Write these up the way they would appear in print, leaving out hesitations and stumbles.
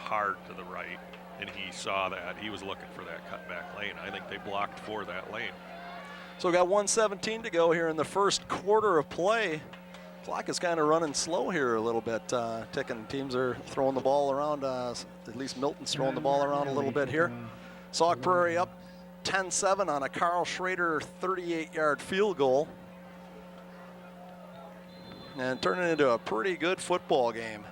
hard to the right, and he saw that. He was looking for that cutback lane. I think they blocked for that lane. So we got 1:17 to go here in the first quarter of play. Clock is kind of running slow here a little bit, ticking. Teams are throwing the ball around, at least Milton's throwing the ball around a little bit here. Sauk Prairie up 10-7 on a Carl Schrader 38-yard field goal. And turning into a pretty good football game.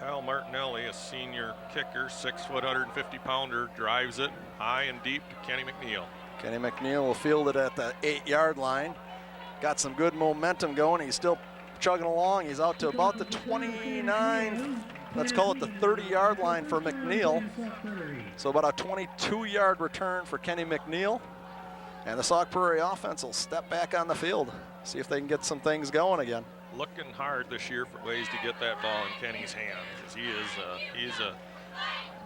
Kyle Martinelli, a senior kicker, 6 foot, 150-pounder, drives it high and deep to Kenny McNeil. Kenny McNeil will field it at the 8-yard line. Got some good momentum going. He's still chugging along. He's out to about the 29, let's call it the 30-yard line for McNeil. So about a 22-yard return for Kenny McNeil. And the Sauk Prairie offense will step back on the field, see if they can get some things going again. Looking hard this year for ways to get that ball in Kenny's hands, because he's a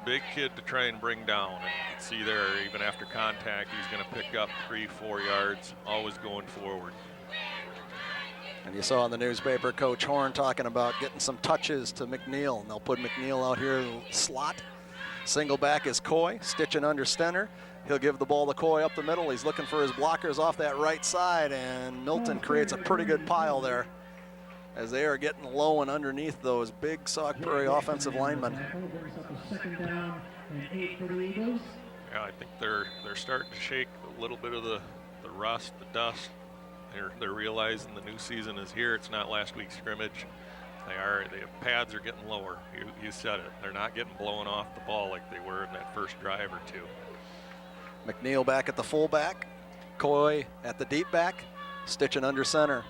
big kid to try and bring down. And you can see there, even after contact, he's going to pick up 3-4 yards, always going forward. And you saw in the newspaper Coach Horn talking about getting some touches to McNeil, and they'll put McNeil out here in the slot. Single back is Coy, stitching under center. He'll give the ball to Coy up the middle. He's looking for his blockers off that right side, and Milton creates a pretty good pile there as they are getting low and underneath those big Sauk Prairie offensive linemen. Yeah, I think they're starting to shake a little bit of the rust, the dust. They're realizing the new season is here. It's not last week's scrimmage. The pads are getting lower. You said it. They're not getting blown off the ball like they were in that first drive or two. McNeil back at the fullback. Coy at the deep back, stitching under center.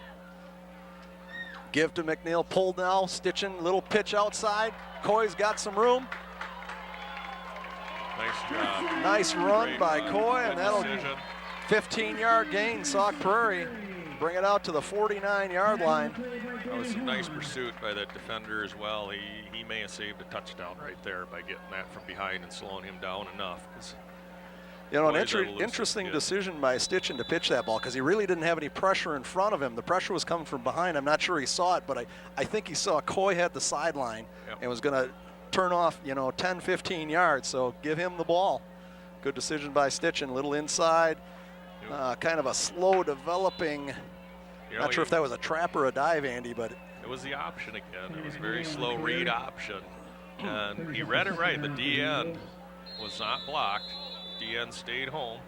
Give to McNeil, pulled now, stitching, little pitch outside. Coy's got some room. Nice job. Nice run Great by run. Coy, and Good that'll decision. 15-yard gain, Sauk Prairie. Bring it out to the 49-yard line. That was a nice pursuit by that defender as well. He may have saved a touchdown right there by getting that from behind and slowing him down enough. You know, an Boys are elusive interesting kids. decision by Stitchin to pitch that ball, because he really didn't have any pressure in front of him. The pressure was coming from behind. I'm not sure he saw it, but I think he saw Coy had the sideline and was going to turn off, 10, 15 yards. So give him the ball. Good decision by Stitchin. Little inside, kind of a slow developing. Not sure if that was a trap or a dive, Andy, but it was the option again. It was a very slow read option, and he read it right. The D-end was not blocked. D-end stayed home,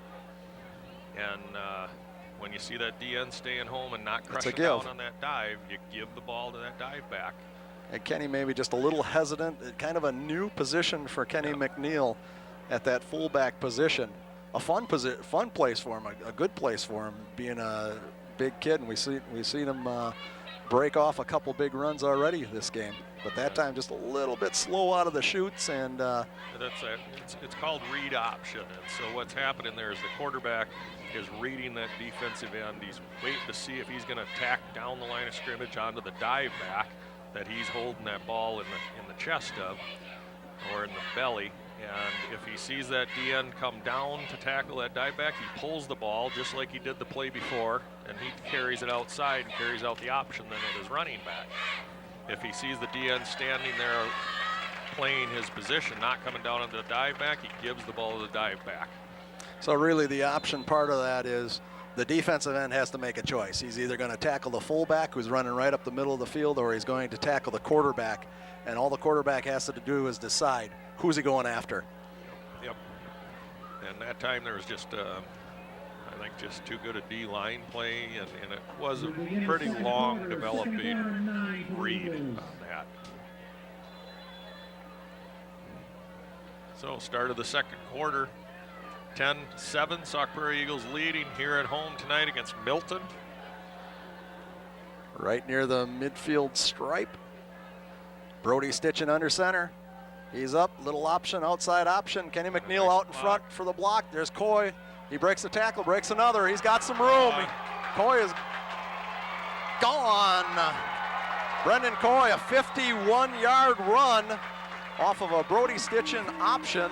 and when you see that D-end staying home and not crushing down on that dive, you give the ball to that dive back. And Kenny maybe just a little hesitant. Kind of a new position for Kenny McNeil at that fullback position. A fun place for him, a good place for him, being a big kid, and we've seen him break off a couple big runs already this game. But that time just a little bit slow out of the chutes, and it's called read option. And so what's happening there is the quarterback is reading that defensive end. He's waiting to see if he's going to tack down the line of scrimmage onto the dive back that he's holding that ball in the chest of, or in the belly. And if he sees that D-end come down to tackle that dive back, he pulls the ball just like he did the play before, and he carries it outside and carries out the option then with his running back. If he sees the D-end standing there playing his position, not coming down into the dive back, he gives the ball to the dive back. So really the option part of that is the defensive end has to make a choice. He's either going to tackle the fullback who's running right up the middle of the field, or he's going to tackle the quarterback. And all the quarterback has to do is decide who's he going after. Yep. And that time there was just, I think, just too good a D-line play, and it was a pretty long developing read on that. So start of the second quarter, 10-7, Sauk Prairie Eagles leading here at home tonight against Milton. Right near the midfield stripe. Brody stitching under center. He's up, little option, outside option. Kenny McNeil out in front for the block. There's Coy. He breaks a tackle, breaks another. He's got some room. Coy is gone. Brendan Coy, a 51-yard run off of a Brody Stitchin option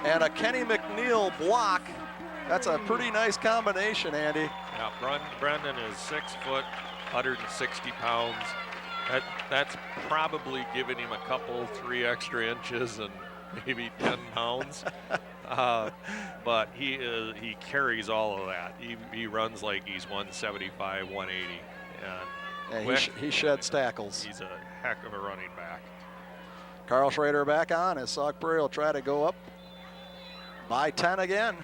and a Kenny McNeil block. That's a pretty nice combination, Andy. Yeah, Brendan is 6 foot, 160 pounds. That's probably giving him a couple, 3 extra inches and maybe 10 pounds. But he carries all of that. He runs like he's 175, 180. And Yeah, he sheds tackles. He's a heck of a running back. Carl Schrader back on as Sauk Prairie will try to go up by 10 again.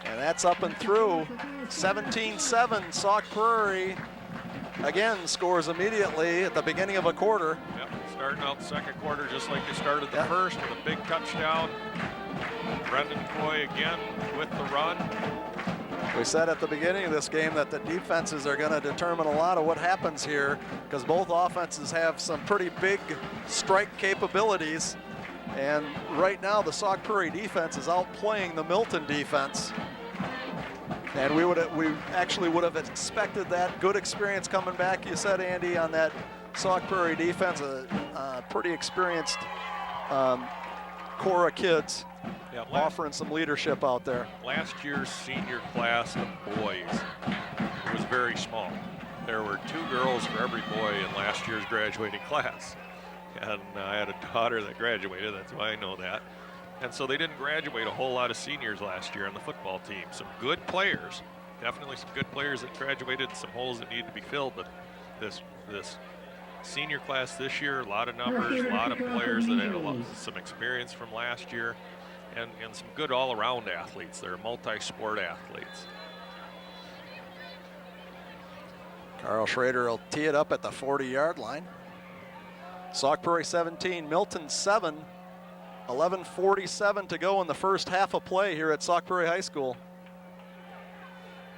And that's up and through. 17-7, Sauk Prairie again scores immediately at the beginning of a quarter. Yep, starting out the second quarter just like they started the first with a big touchdown. Brendan Coy again with the run. We said at the beginning of this game that the defenses are going to determine a lot of what happens here because both offenses have some pretty big strike capabilities. And right now the Sauk Prairie defense is outplaying the Milton defense. And we actually would have expected that. Good experience coming back, you said, Andy, on that Sauk Prairie defense. A pretty experienced core of kids offering some leadership out there. Last year's senior class of boys was very small. There were 2 girls for every boy in last year's graduating class. And I had a daughter that graduated, that's why I know that. And so they didn't graduate a whole lot of seniors last year on the football team. Some good players, definitely some good players that graduated, some holes that need to be filled, but this senior class this year, a lot of numbers, a lot of players that had some experience from last year, and some good all-around athletes. They're multi-sport athletes. Carl Schrader will tee it up at the 40-yard line. Sauk Prairie 17, Milton 7. 11:47 to go in the first half of play here at Sauk Prairie High School.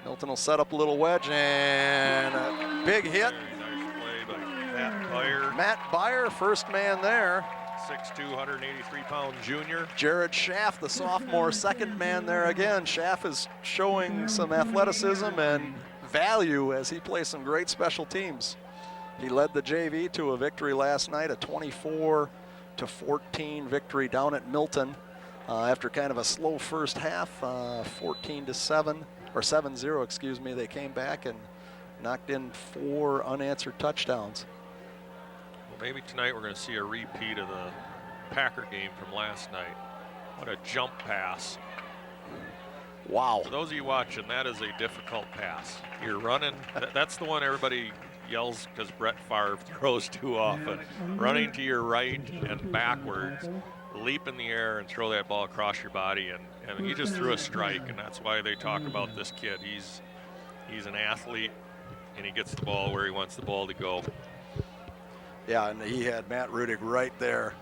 Milton will set up a little wedge and a big hit. Very nice play by Matt Byer. Matt Byer, first man there. 6'2", 183-pound junior. Jared Schaff, the sophomore, second man there again. Schaff is showing some athleticism and value as he plays some great special teams. He led the JV to a victory last night, a 24-14 victory down at Milton after kind of a slow first half, 14-7 or 7-0, excuse me. They came back and knocked in 4 unanswered touchdowns. Well, maybe tonight we're going to see a repeat of the Packer game from last night. What a jump pass. Wow. For those of you watching, that is a difficult pass. You're running, that's the one everybody yells because Brett Favre throws too often. Running to your right and backwards, leap in the air and throw that ball across your body, and he just threw a strike, and that's why they talk about this kid. He's an athlete, and he gets the ball where he wants the ball to go. Yeah, and he had Matt Rudig right there.